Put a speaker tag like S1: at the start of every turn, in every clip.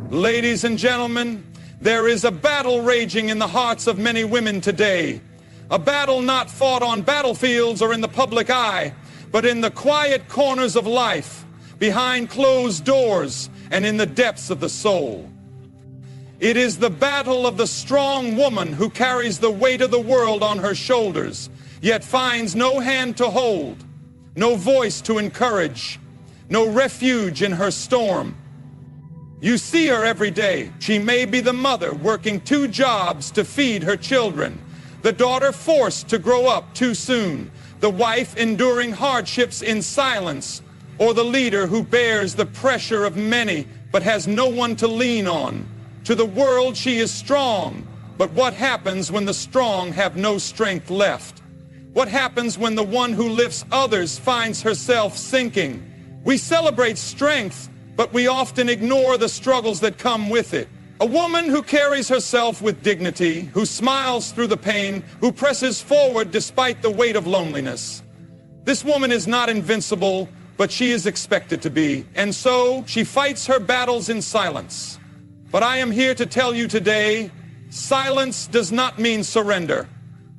S1: Ladies and gentlemen, there is a battle raging in the hearts of many women today. A battle not fought on battlefields or in the public eye, but in the quiet corners of life, behind closed doors, and in the depths of the soul. It is the battle of the strong woman who carries the weight of the world on her shoulders, yet finds no hand to hold, no voice to encourage, no refuge in her storm. You see her every day. She may be the mother working 2 jobs to feed her children, the daughter forced to grow up too soon, the wife enduring hardships in silence, or the leader who bears the pressure of many but has no one to lean on. To the world she is strong, but what happens when the strong have no strength left? What happens when the one who lifts others finds herself sinking? We celebrate strength, but we often ignore the struggles that come with it. A woman who carries herself with dignity, who smiles through the pain, who presses forward despite the weight of loneliness. This woman is not invincible, but she is expected to be, and so she fights her battles in silence. But I am here to tell you today, silence does not mean surrender.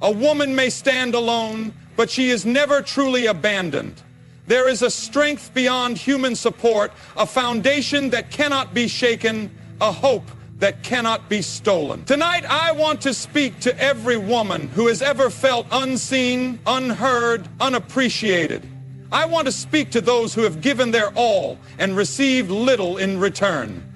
S1: A woman may stand alone, but she is never truly abandoned. There is a strength beyond human support, a foundation that cannot be shaken, a hope that cannot be stolen. Tonight, I want to speak to every woman who has ever felt unseen, unheard, unappreciated. I want to speak to those who have given their all and received little in return.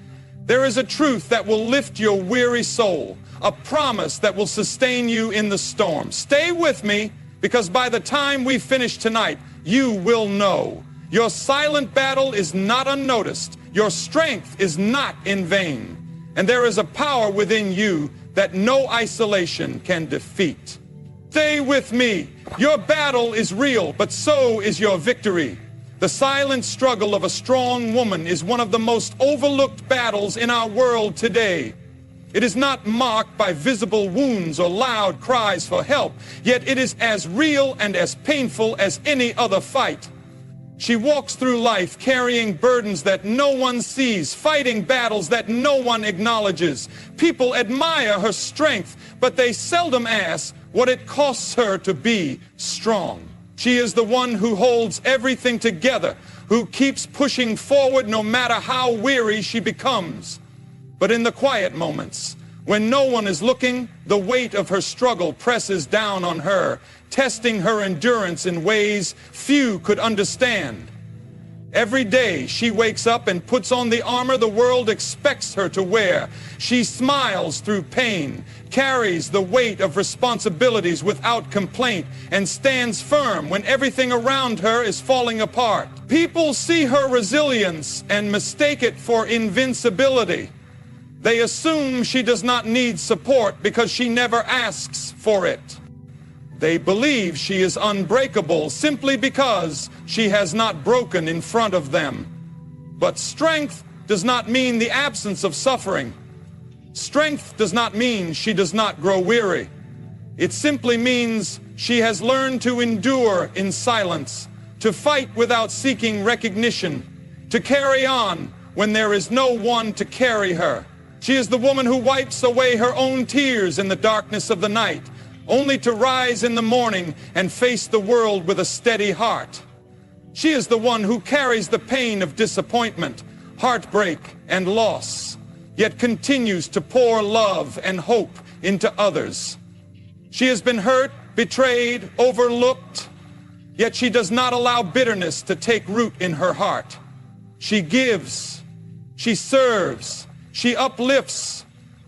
S1: There is a truth that will lift your weary soul, a promise that will sustain you in the storm. Stay with me, because by the time we finish tonight, you will know. Your silent battle is not unnoticed. Your strength is not in vain. And there is a power within you that no isolation can defeat. Stay with me. Your battle is real, but so is your victory. The silent struggle of a strong woman is one of the most overlooked battles in our world today. It is not marked by visible wounds or loud cries for help, yet it is as real and as painful as any other fight. She walks through life carrying burdens that no one sees, fighting battles that no one acknowledges. People admire her strength, but they seldom ask what it costs her to be strong. She is the one who holds everything together, who keeps pushing forward no matter how weary she becomes. But in the quiet moments, when no one is looking, the weight of her struggle presses down on her, testing her endurance in ways few could understand. Every day she wakes up and puts on the armor the world expects her to wear. She smiles through pain, carries the weight of responsibilities without complaint, and stands firm when everything around her is falling apart. People see her resilience and mistake it for invincibility. They assume she does not need support because she never asks for it. They believe she is unbreakable simply because she has not broken in front of them. But strength does not mean the absence of suffering. Strength does not mean she does not grow weary. It simply means she has learned to endure in silence, to fight without seeking recognition, to carry on when there is no one to carry her. She is the woman who wipes away her own tears in the darkness of the night, only to rise in the morning and face the world with a steady heart. She is the one who carries the pain of disappointment, heartbreak, and loss, yet continues to pour love and hope into others. She has been hurt, betrayed, overlooked, yet she does not allow bitterness to take root in her heart. She gives, she serves, she uplifts,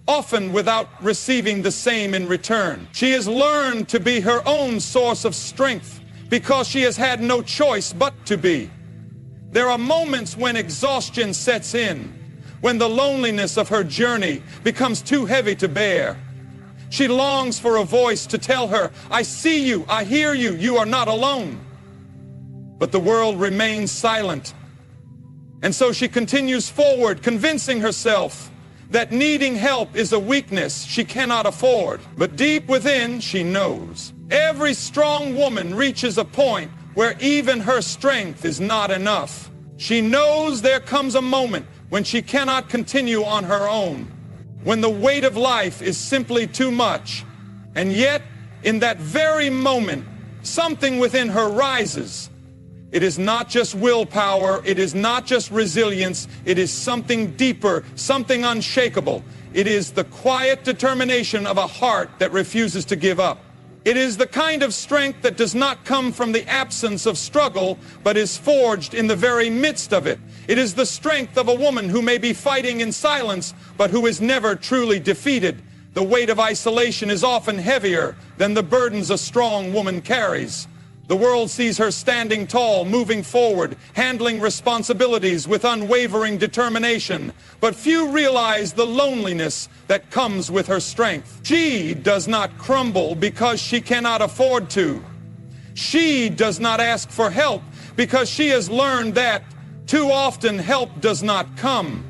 S1: often without receiving the same in return. She has learned to be her own source of strength because she has had no choice but to be. There are moments when exhaustion sets in, when the loneliness of her journey becomes too heavy to bear. She longs for a voice to tell her, "I see you, I hear you, you are not alone." But the world remains silent. And so she continues forward, convincing herself that needing help is a weakness she cannot afford. But deep within, she knows. Every strong woman reaches a point where even her strength is not enough. She knows there comes a moment when she cannot continue on her own, when the weight of life is simply too much, and yet, in that very moment, something within her rises. It is not just willpower, it is not just resilience, it is something deeper, something unshakable. It is the quiet determination of a heart that refuses to give up. It is the kind of strength that does not come from the absence of struggle, but is forged in the very midst of it. It is the strength of a woman who may be fighting in silence, but who is never truly defeated. The weight of isolation is often heavier than the burdens a strong woman carries. The world sees her standing tall, moving forward, handling responsibilities with unwavering determination. But few realize the loneliness that comes with her strength. She does not crumble because she cannot afford to. She does not ask for help because she has learned that too often help does not come.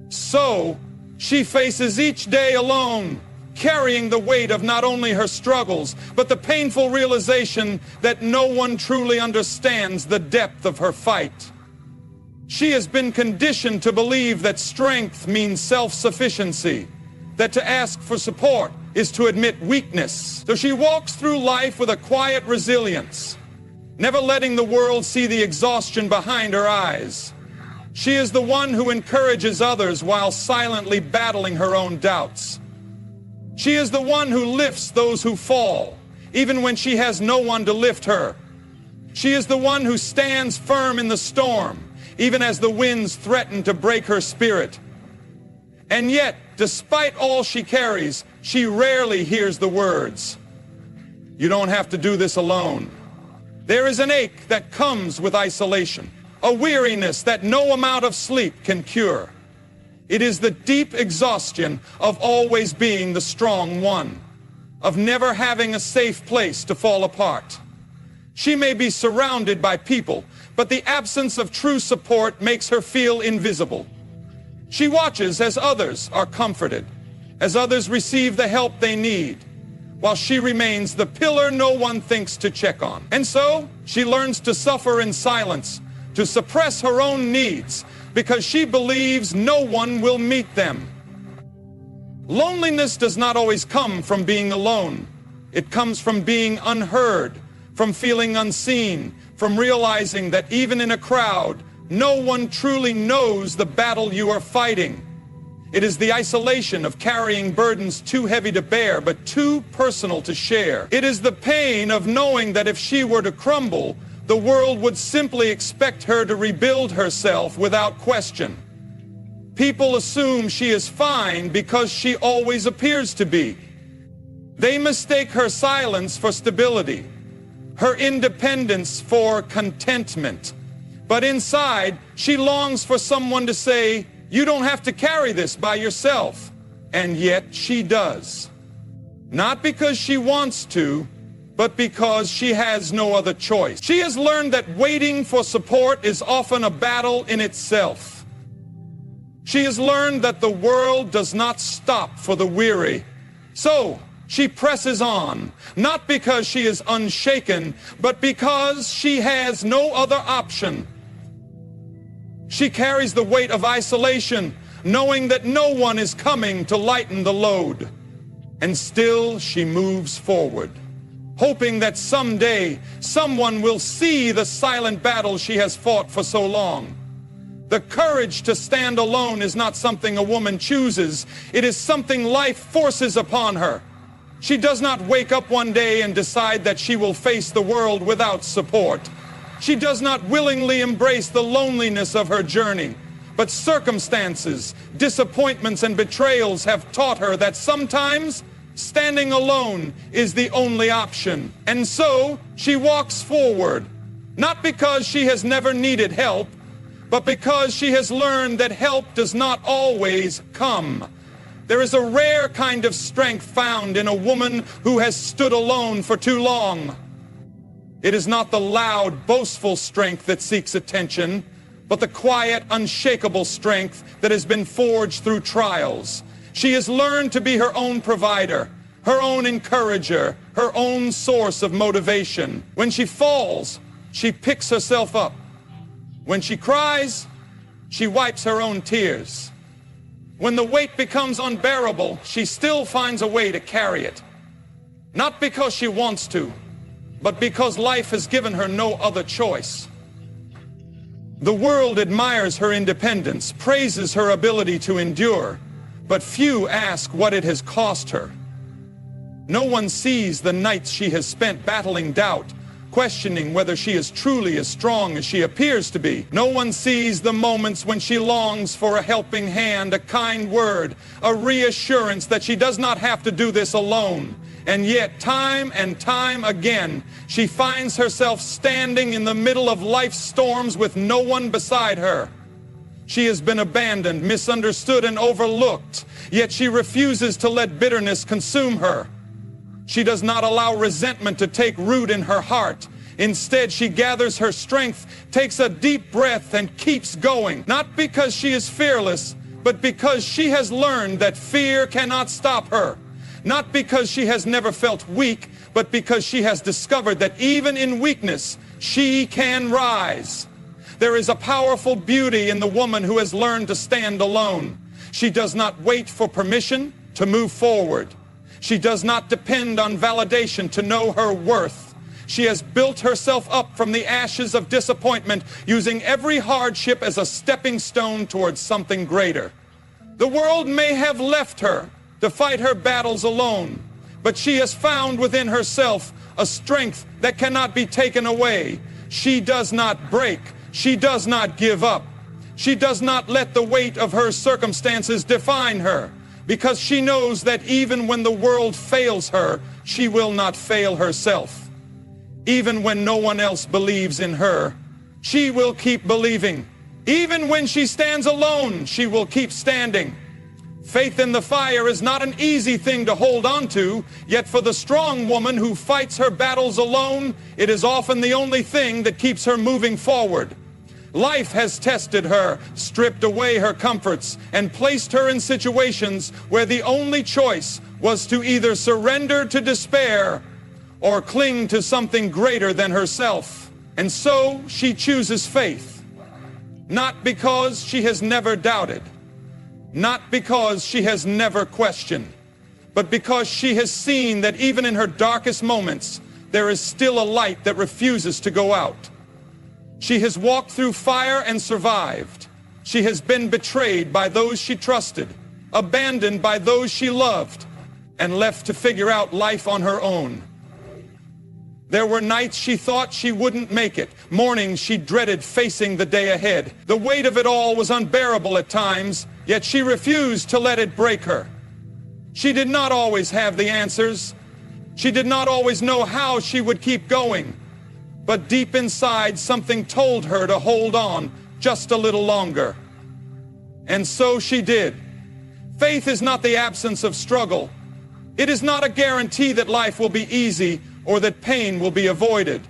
S1: So she faces each day alone, carrying the weight of not only her struggles, but the painful realization that no one truly understands the depth of her fight. She has been conditioned to believe that strength means self-sufficiency, that to ask for support is to admit weakness. So she walks through life with a quiet resilience, never letting the world see the exhaustion behind her eyes. She is the one who encourages others while silently battling her own doubts. She is the one who lifts those who fall, even when she has no one to lift her. She is the one who stands firm in the storm, even as the winds threaten to break her spirit. And yet, despite all she carries, she rarely hears the words, "You don't have to do this alone." There is an ache that comes with isolation, a weariness that no amount of sleep can cure. It is the deep exhaustion of always being the strong one, of never having a safe place to fall apart. She may be surrounded by people, but the absence of true support makes her feel invisible. She watches as others are comforted, as others receive the help they need, while she remains the pillar no one thinks to check on. And so, she learns to suffer in silence, to suppress her own needs, because she believes no one will meet them. Loneliness does not always come from being alone. It comes from being unheard, from feeling unseen, from realizing that even in a crowd, no one truly knows the battle you are fighting. It is the isolation of carrying burdens too heavy to bear, but too personal to share. It is the pain of knowing that if she were to crumble, the world would simply expect her to rebuild herself without question. People assume she is fine because she always appears to be. They mistake her silence for stability, her independence for contentment. But inside, she longs for someone to say, "You don't have to carry this by yourself." And yet she does. Not because she wants to, but because she has no other choice. She has learned that waiting for support is often a battle in itself. She has learned that the world does not stop for the weary. So she presses on, not because she is unshaken, but because she has no other option. She carries the weight of isolation, knowing that no one is coming to lighten the load. And still she moves forward, hoping that someday someone will see the silent battle she has fought for so long. The courage to stand alone is not something a woman chooses. It is something life forces upon her. She does not wake up one day and decide that she will face the world without support. She does not willingly embrace the loneliness of her journey. But circumstances, disappointments, and betrayals have taught her that sometimes standing alone is the only option. And so she walks forward, not because she has never needed help, but because she has learned that help does not always come. There is a rare kind of strength found in a woman who has stood alone for too long. It is not the loud, boastful strength that seeks attention, but the quiet, unshakable strength that has been forged through trials. She has learned to be her own provider, her own encourager, her own source of motivation. When she falls, she picks herself up. When she cries, she wipes her own tears. When the weight becomes unbearable, she still finds a way to carry it. Not because she wants to, but because life has given her no other choice. The world admires her independence, praises her ability to endure, but few ask what it has cost her. No one sees the nights she has spent battling doubt, questioning whether she is truly as strong as she appears to be. No one sees the moments when she longs for a helping hand, a kind word, a reassurance that she does not have to do this alone. And yet, time and time again, she finds herself standing in the middle of life's storms with no one beside her. She has been abandoned, misunderstood, and overlooked, yet she refuses to let bitterness consume her. She does not allow resentment to take root in her heart. Instead, she gathers her strength, takes a deep breath, and keeps going. Not because she is fearless, but because she has learned that fear cannot stop her. Not because she has never felt weak, but because she has discovered that even in weakness, she can rise. There is a powerful beauty in the woman who has learned to stand alone. She does not wait for permission to move forward. She does not depend on validation to know her worth. She has built herself up from the ashes of disappointment, using every hardship as a stepping stone towards something greater. The world may have left her to fight her battles alone, but she has found within herself a strength that cannot be taken away. She does not break. She does not give up. She does not let the weight of her circumstances define her, because she knows that even when the world fails her, she will not fail herself. Even when no one else believes in her, she will keep believing. Even when she stands alone, she will keep standing. Faith in the fire is not an easy thing to hold on to, yet for the strong woman who fights her battles alone, it is often the only thing that keeps her moving forward. Life has tested her, stripped away her comforts, and placed her in situations where the only choice was to either surrender to despair or cling to something greater than herself. And so she chooses faith, not because she has never doubted, not because she has never questioned, but because she has seen that even in her darkest moments, there is still a light that refuses to go out. She has walked through fire and survived. She has been betrayed by those she trusted, abandoned by those she loved, and left to figure out life on her own. There were nights she thought she wouldn't make it, mornings she dreaded facing the day ahead. The weight of it all was unbearable at times, yet she refused to let it break her. She did not always have the answers. She did not always know how she would keep going. But deep inside, something told her to hold on just a little longer. And so she did. Faith is not the absence of struggle. It is not a guarantee that life will be easy or that pain will be avoided.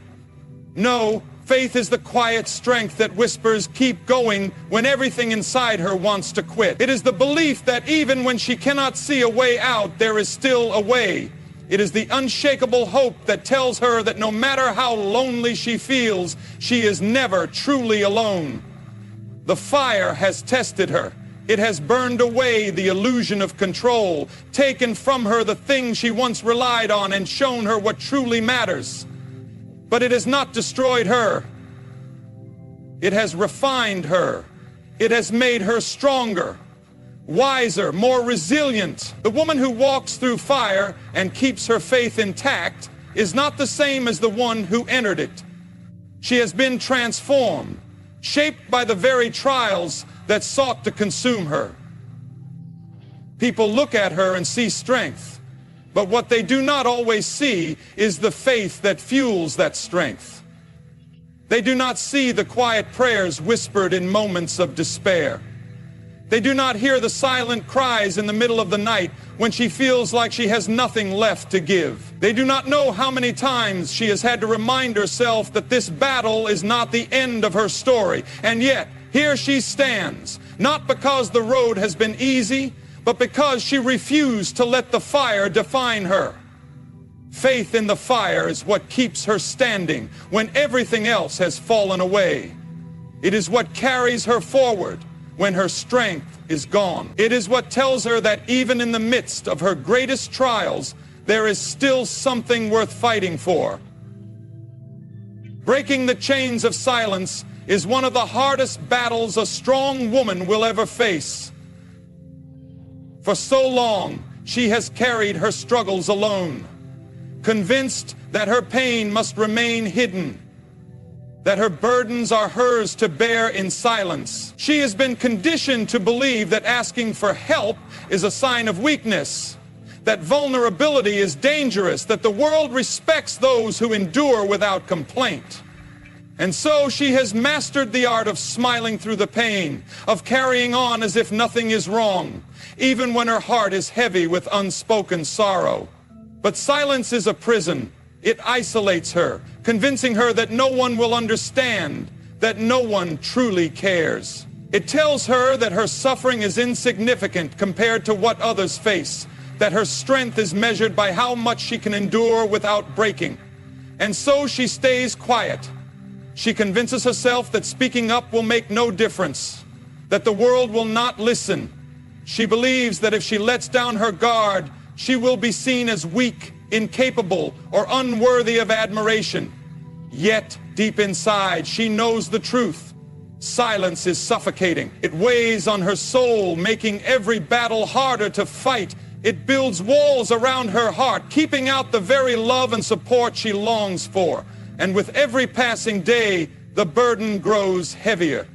S1: No, faith is the quiet strength that whispers, "Keep going," when everything inside her wants to quit. It is the belief that even when she cannot see a way out, there is still a way. It is the unshakable hope that tells her that no matter how lonely she feels, she is never truly alone. The fire has tested her. It has burned away the illusion of control, taken from her the things she once relied on, and shown her what truly matters. But it has not destroyed her. It has refined her. It has made her stronger, wiser, more resilient. The woman who walks through fire and keeps her faith intact is not the same as the one who entered it. She has been transformed, shaped by the very trials that sought to consume her. People look at her and see strength, but what they do not always see is the faith that fuels that strength. They do not see the quiet prayers whispered in moments of despair. They do not hear the silent cries in the middle of the night when she feels like she has nothing left to give. They do not know how many times she has had to remind herself that this battle is not the end of her story. And yet, here she stands, not because the road has been easy, but because she refused to let the fire define her. Faith in the fire is what keeps her standing when everything else has fallen away. It is what carries her forward when her strength is gone. It is what tells her that even in the midst of her greatest trials, there is still something worth fighting for. Breaking the chains of silence is one of the hardest battles a strong woman will ever face. For so long, she has carried her struggles alone, convinced that her pain must remain hidden, that her burdens are hers to bear in silence. She has been conditioned to believe that asking for help is a sign of weakness, that vulnerability is dangerous, that the world respects those who endure without complaint. And so she has mastered the art of smiling through the pain, of carrying on as if nothing is wrong, even when her heart is heavy with unspoken sorrow. But silence is a prison. It isolates her, convincing her that no one will understand, that no one truly cares. It tells her that her suffering is insignificant compared to what others face, that her strength is measured by how much she can endure without breaking. And so she stays quiet. She convinces herself that speaking up will make no difference, that the world will not listen. She believes that if she lets down her guard, she will be seen as weak, incapable, or unworthy of admiration. Yet, deep inside, she knows the truth. Silence is suffocating. It weighs on her soul, making every battle harder to fight. It builds walls around her heart, keeping out the very love and support she longs for. And with every passing day, the burden grows heavier.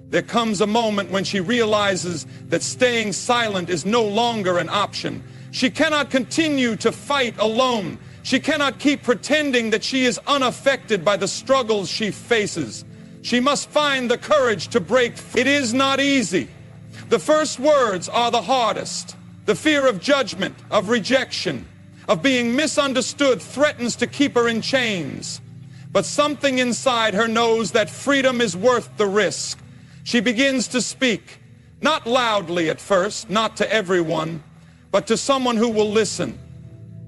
S1: There comes a moment when she realizes that staying silent is no longer an option. She cannot continue to fight alone. She cannot keep pretending that she is unaffected by the struggles she faces. She must find the courage to break. It is not easy. The first words are the hardest. The fear of judgment, of rejection, of being misunderstood threatens to keep her in chains. But something inside her knows that freedom is worth the risk. She begins to speak, not loudly at first, not to everyone, but to someone who will listen.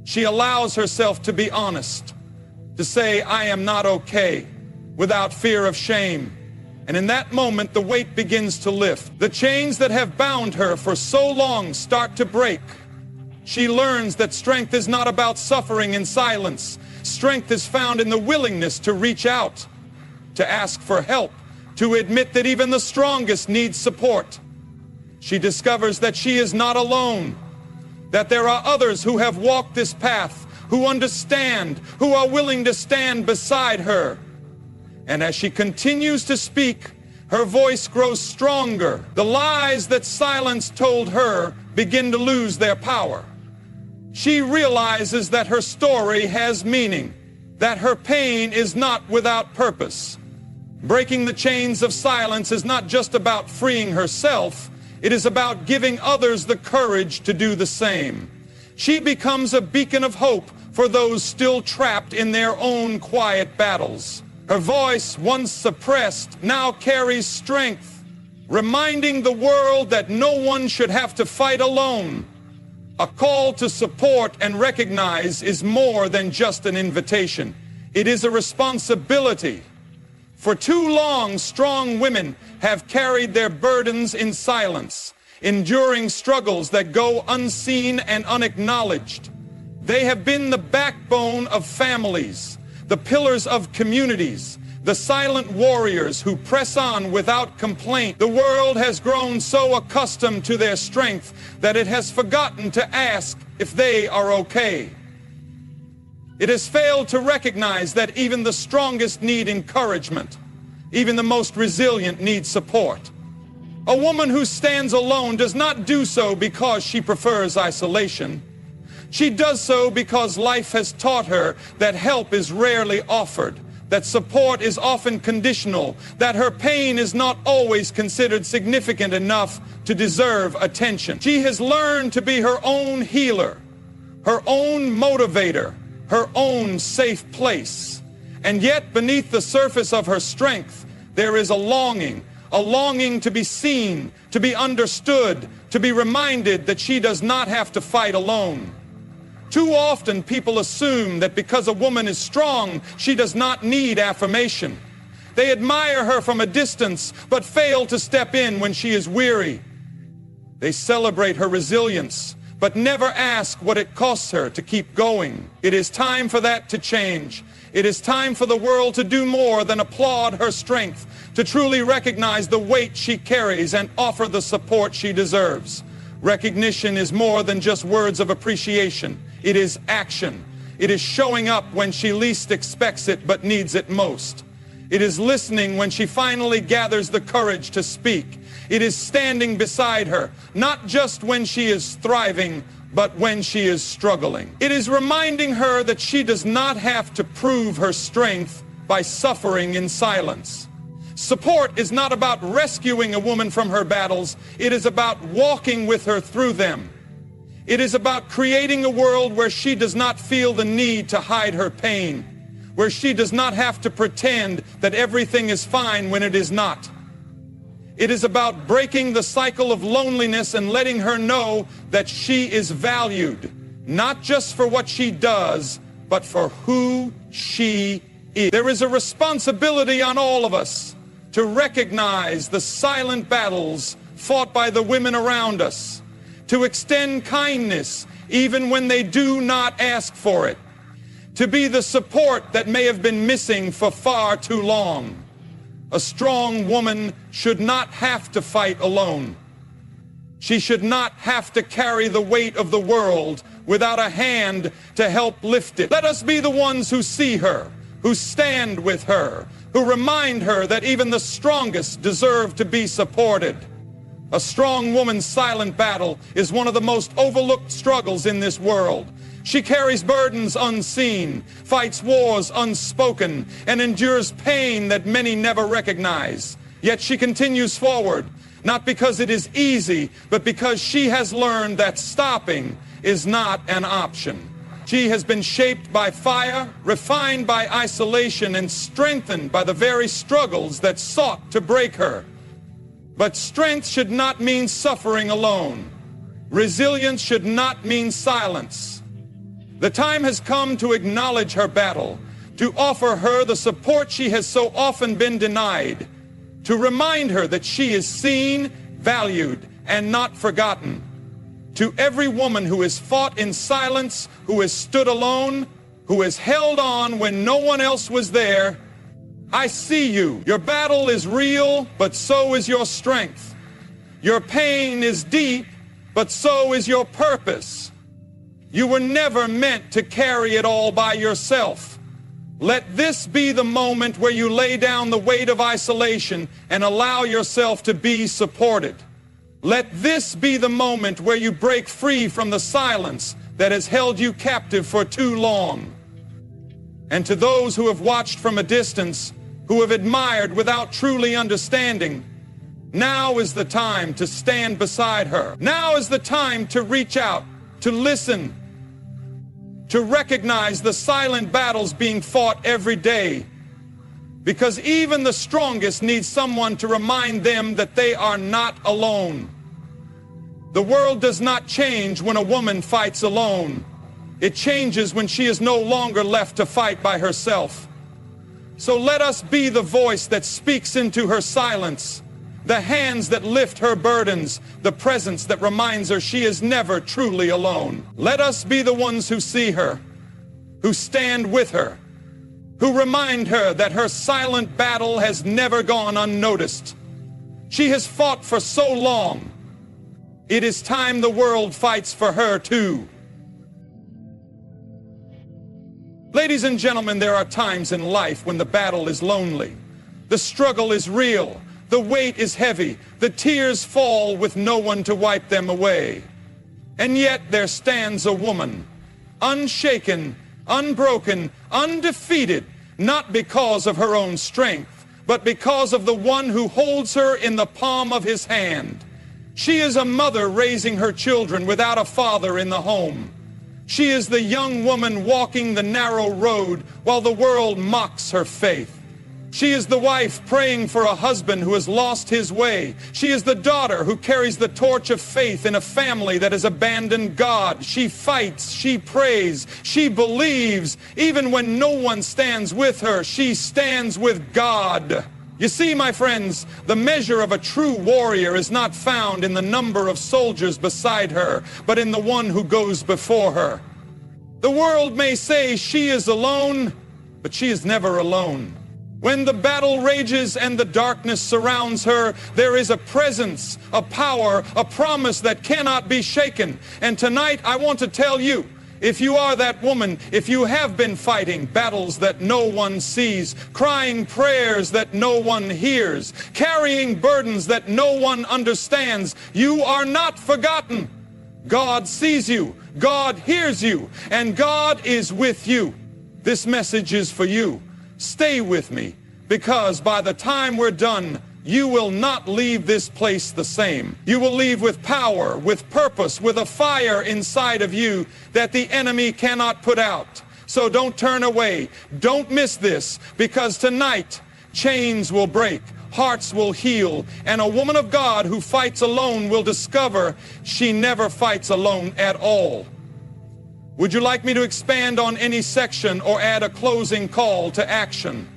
S1: She allows herself to be honest, to say, "I am not okay," without fear of shame. And in that moment, the weight begins to lift. The chains that have bound her for so long start to break. She learns that strength is not about suffering in silence. Strength is found in the willingness to reach out, to ask for help, to admit that even the strongest need support. She discovers that she is not alone, that there are others who have walked this path, who understand, who are willing to stand beside her. And as she continues to speak, her voice grows stronger. The lies that silence told her begin to lose their power. She realizes that her story has meaning, that her pain is not without purpose. Breaking the chains of silence is not just about freeing herself, it is about giving others the courage to do the same. She becomes a beacon of hope for those still trapped in their own quiet battles. Her voice, once suppressed, now carries strength, reminding the world that no one should have to fight alone. A call to support and recognize is more than just an invitation. It is a responsibility. For too long, strong women have carried their burdens in silence, enduring struggles that go unseen and unacknowledged. They have been the backbone of families, the pillars of communities, the silent warriors who press on without complaint. The world has grown so accustomed to their strength that it has forgotten to ask if they are okay. It has failed to recognize that even the strongest need encouragement. Even the most resilient need support. A woman who stands alone does not do so because she prefers isolation. She does so because life has taught her that help is rarely offered, that support is often conditional, that her pain is not always considered significant enough to deserve attention. She has learned to be her own healer, her own motivator, her own safe place. And yet, beneath the surface of her strength, there is a longing to be seen, to be understood, to be reminded that she does not have to fight alone. Too often people assume that because a woman is strong, she does not need affirmation. They admire her from a distance, but fail to step in when she is weary. They celebrate her resilience, but never ask what it costs her to keep going. It is time for that to change. It is time for the world to do more than applaud her strength, to truly recognize the weight she carries and offer the support she deserves. Recognition is more than just words of appreciation. It is action. It is showing up when she least expects it but needs it most. It is listening when she finally gathers the courage to speak. It is standing beside her, not just when she is thriving, but when she is struggling. It is reminding her that she does not have to prove her strength by suffering in silence. Support is not about rescuing a woman from her battles. It is about walking with her through them. It is about creating a world where she does not feel the need to hide her pain, where she does not have to pretend that everything is fine when it is not. It is about breaking the cycle of loneliness and letting her know that she is valued, not just for what she does, but for who she is. There is a responsibility on all of us to recognize the silent battles fought by the women around us, to extend kindness even when they do not ask for it, to be the support that may have been missing for far too long. A strong woman should not have to fight alone. She should not have to carry the weight of the world without a hand to help lift it. Let us be the ones who see her, who stand with her, who remind her that even the strongest deserve to be supported. A strong woman's silent battle is one of the most overlooked struggles in this world. She carries burdens unseen, fights wars unspoken, and endures pain that many never recognize. Yet she continues forward, not because it is easy, but because she has learned that stopping is not an option. She has been shaped by fire, refined by isolation, and strengthened by the very struggles that sought to break her. But strength should not mean suffering alone. Resilience should not mean silence. The time has come to acknowledge her battle, to offer her the support she has so often been denied, to remind her that she is seen, valued, and not forgotten. To every woman who has fought in silence, who has stood alone, who has held on when no one else was there, I see you. Your battle is real, but so is your strength. Your pain is deep, but so is your purpose. You were never meant to carry it all by yourself. Let this be the moment where you lay down the weight of isolation and allow yourself to be supported. Let this be the moment where you break free from the silence that has held you captive for too long. And to those who have watched from a distance, who have admired without truly understanding, now is the time to stand beside her. Now is the time to reach out, to listen, to recognize the silent battles being fought every day. Because even the strongest need someone to remind them that they are not alone. The world does not change when a woman fights alone. It changes when she is no longer left to fight by herself. So let us be the voice that speaks into her silence, the hands that lift her burdens, the presence that reminds her she is never truly alone. Let us be the ones who see her, who stand with her, who remind her that her silent battle has never gone unnoticed. She has fought for so long. It is time the world fights for her too. Ladies and gentlemen, there are times in life when the battle is lonely. The struggle is real. The weight is heavy. The tears fall with no one to wipe them away. And yet there stands a woman, unshaken, unbroken, undefeated, not because of her own strength, but because of the one who holds her in the palm of his hand. She is a mother raising her children without a father in the home. She is the young woman walking the narrow road while the world mocks her faith. She is the wife praying for a husband who has lost his way. She is the daughter who carries the torch of faith in a family that has abandoned God. She fights, she prays, she believes. Even when no one stands with her, she stands with God. You see, my friends, the measure of a true warrior is not found in the number of soldiers beside her, but in the one who goes before her. The world may say she is alone, but she is never alone. When the battle rages and the darkness surrounds her, there is a presence, a power, a promise that cannot be shaken. And tonight I want to tell you, if you are that woman, if you have been fighting battles that no one sees, crying prayers that no one hears, carrying burdens that no one understands, you are not forgotten. God sees you, God hears you, and God is with you. This message is for you. Stay with me, because by the time we're done, you will not leave this place the same. You will leave with power, with purpose, with a fire inside of you that the enemy cannot put out. So don't turn away. Don't miss this, because tonight chains will break, hearts will heal, and a woman of God who fights alone will discover she never fights alone at all. Would you like me to expand on any section or add a closing call to action?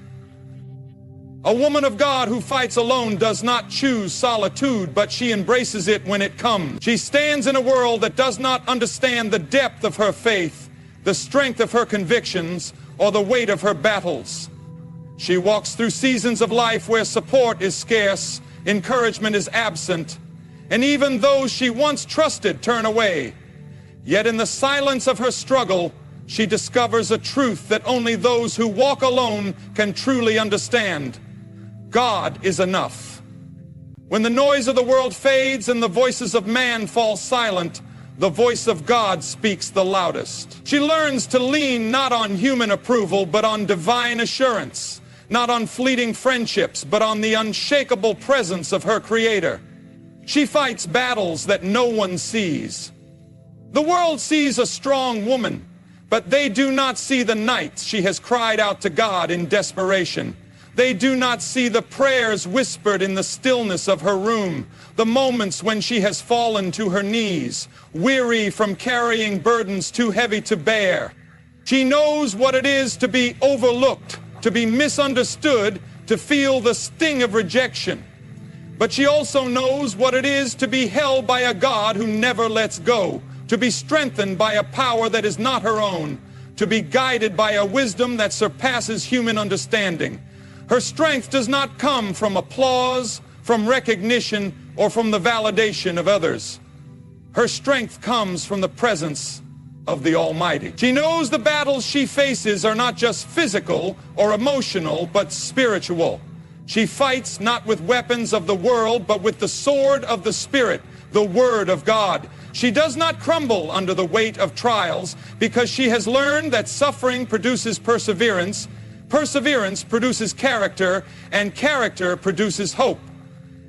S1: A woman of God who fights alone does not choose solitude, but she embraces it when it comes. She stands in a world that does not understand the depth of her faith, the strength of her convictions, or the weight of her battles. She walks through seasons of life where support is scarce, encouragement is absent, and even those she once trusted turn away. Yet in the silence of her struggle, she discovers a truth that only those who walk alone can truly understand. God is enough. When the noise of the world fades and the voices of man fall silent, the voice of God speaks the loudest. She learns to lean not on human approval, but on divine assurance, not on fleeting friendships, but on the unshakable presence of her Creator. She fights battles that no one sees. The world sees a strong woman, but they do not see the nights she has cried out to God in desperation. They do not see the prayers whispered in the stillness of her room, the moments when she has fallen to her knees, weary from carrying burdens too heavy to bear. She knows what it is to be overlooked, to be misunderstood, to feel the sting of rejection. But she also knows what it is to be held by a God who never lets go, to be strengthened by a power that is not her own, to be guided by a wisdom that surpasses human understanding. Her strength does not come from applause, from recognition, or from the validation of others. Her strength comes from the presence of the Almighty. She knows the battles she faces are not just physical or emotional, but spiritual. She fights not with weapons of the world, but with the sword of the Spirit, the Word of God. She does not crumble under the weight of trials because she has learned that suffering produces perseverance, perseverance produces character, and character produces hope.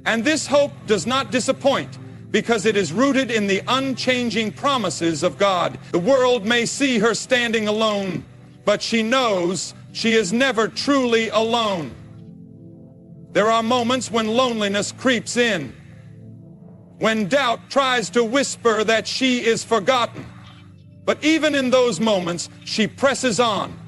S1: And this hope does not disappoint because it is rooted in the unchanging promises of God. The world may see her standing alone, but she knows she is never truly alone. There are moments when loneliness creeps in, when doubt tries to whisper that she is forgotten. But even in those moments, she presses on.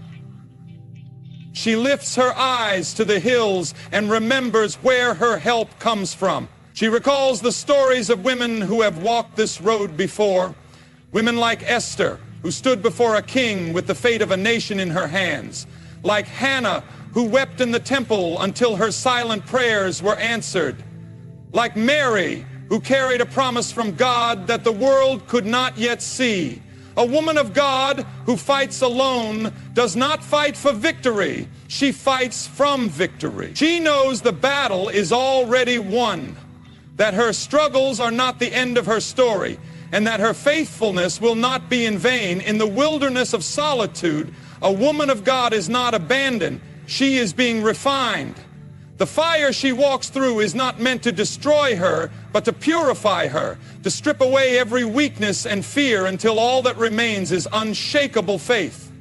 S1: She lifts her eyes to the hills and remembers where her help comes from. She recalls the stories of women who have walked this road before. Women like Esther, who stood before a king with the fate of a nation in her hands. Like Hannah, who wept in the temple until her silent prayers were answered. Like Mary, who carried a promise from God that the world could not yet see. A woman of God who fights alone does not fight for victory. She fights from victory. She knows the battle is already won, that her struggles are not the end of her story, and that her faithfulness will not be in vain. In the wilderness of solitude, a woman of God is not abandoned. She is being refined. The fire she walks through is not meant to destroy her, but to purify her, to strip away every weakness and fear until all that remains is unshakable faith.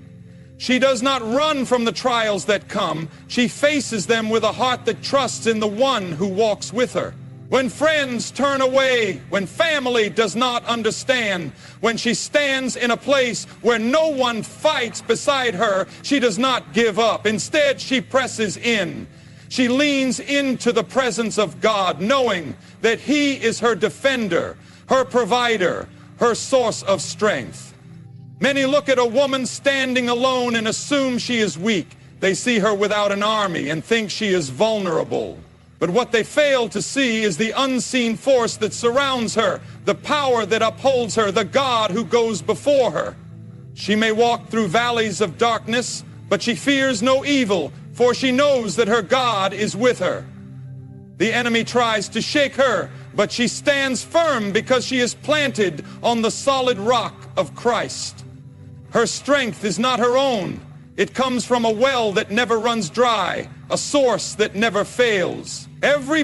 S1: She does not run from the trials that come. She faces them with a heart that trusts in the one who walks with her. When friends turn away, when family does not understand, when she stands in a place where no one fights beside her, she does not give up. Instead, she presses in. She leans into the presence of God, knowing that He is her defender, her provider, her source of strength. Many look at a woman standing alone and assume she is weak. They see her without an army and think she is vulnerable. But what they fail to see is the unseen force that surrounds her, the power that upholds her, the God who goes before her. She may walk through valleys of darkness, but she fears no evil, for she knows that her God is with her. The enemy tries to shake her, but she stands firm because she is planted on the solid rock of Christ. Her strength is not her own. It comes from a well that never runs dry, a source that never fails. Every